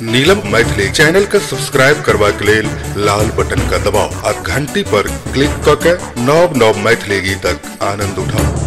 नीलम Maithili channel का subscribe करवा के लेल लाल बटन का दबाव आ घंटी पर क्लिक करके नव नव मैथिली गीतक आनंद उठाओ।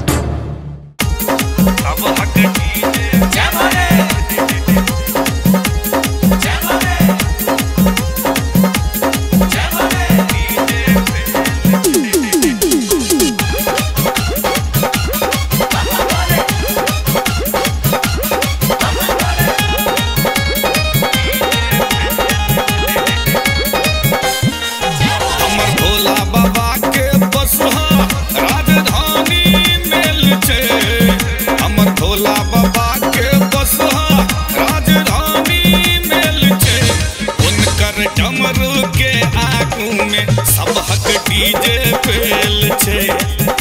डीजे फेल छे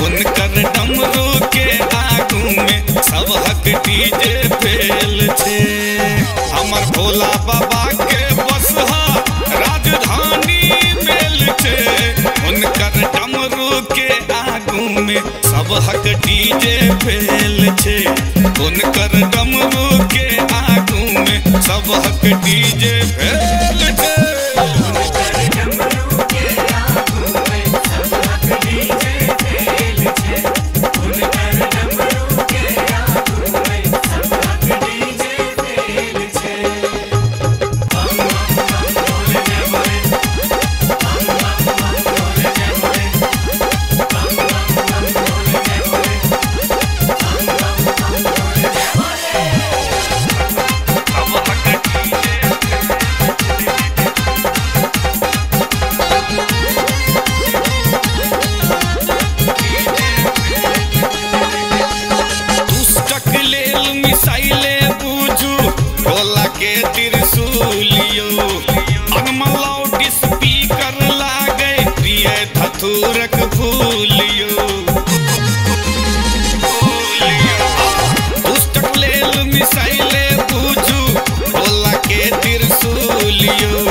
उनकर डमरू के आगू में सब हक डीजे फेल छे। हमर भोला बाबा के बसहा राजधानी मेल छे उनकर डमरू के आगू में सब हक डीजे फेल छे उनकर डमरू के आगू में सब हक डीजे फेल छे। धतूरक फूलियो दुष्टक लेल मिसाइले बूझू भोला के त्रिशूलियो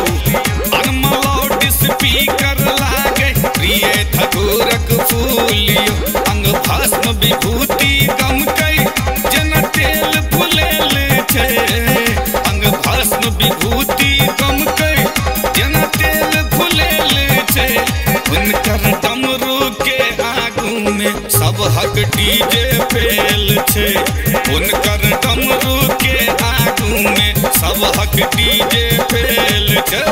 अनमलाउड स्पीकर लागे प्रिय धतूरक फूलियो अंग भस्म विभूति गम कई जन तेल फुलेल छे अंग भस्म विभूति गम कई जन तेल फुलेल छे उनकर डमरू के आगू में सब हक डीजे फेल छे उनकर डमरू के आगू में सब हक डीजे फेल छे।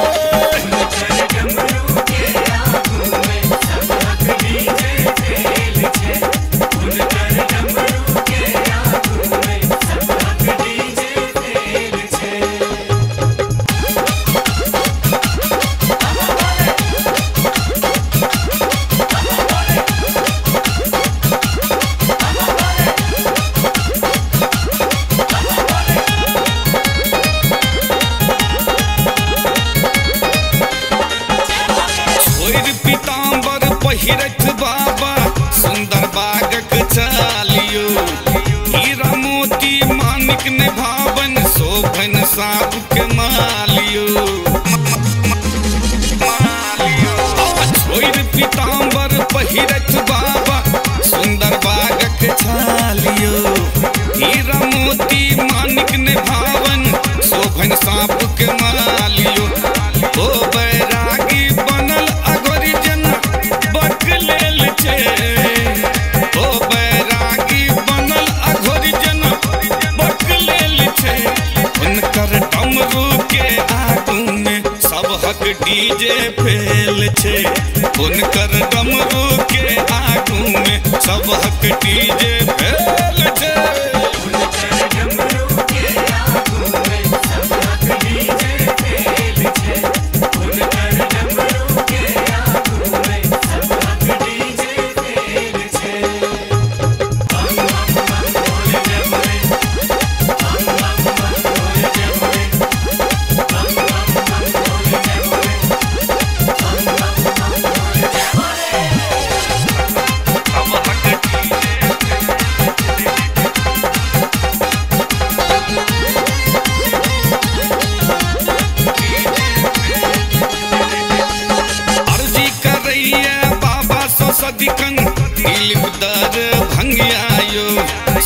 पहिरत बाबा सुंदर बागक चालियो हीरा मोती मानिक ने भावन शोभन साप के मालियो छोड़ पीताम्बर पहिरत बाबा सुंदर बागक चालियो हीरा मोती मानिक ने भावन शोभन साप के मालियो ओ बैरागी बनल अगोरी जना बकलेल छे ओ बैरागी बनल अघोरी जना बकलेल छे उनकर डमरू के आगू में सब हक डीजे फेल छे उनकर डमरू के आगू में सब हक डीजे फेल छे।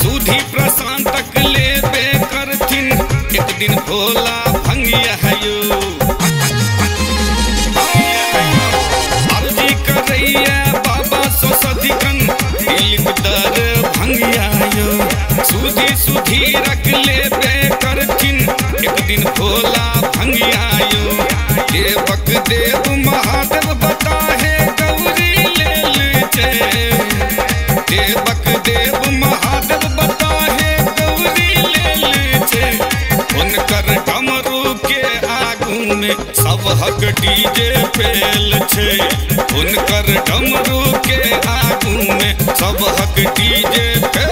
सुधी प्रशांतक लेबे करथिन एक दिन भोला भंगिया है में सब हक डीजे फेल छे। उनकर डमरू के आगू में सब हक डीजे फेल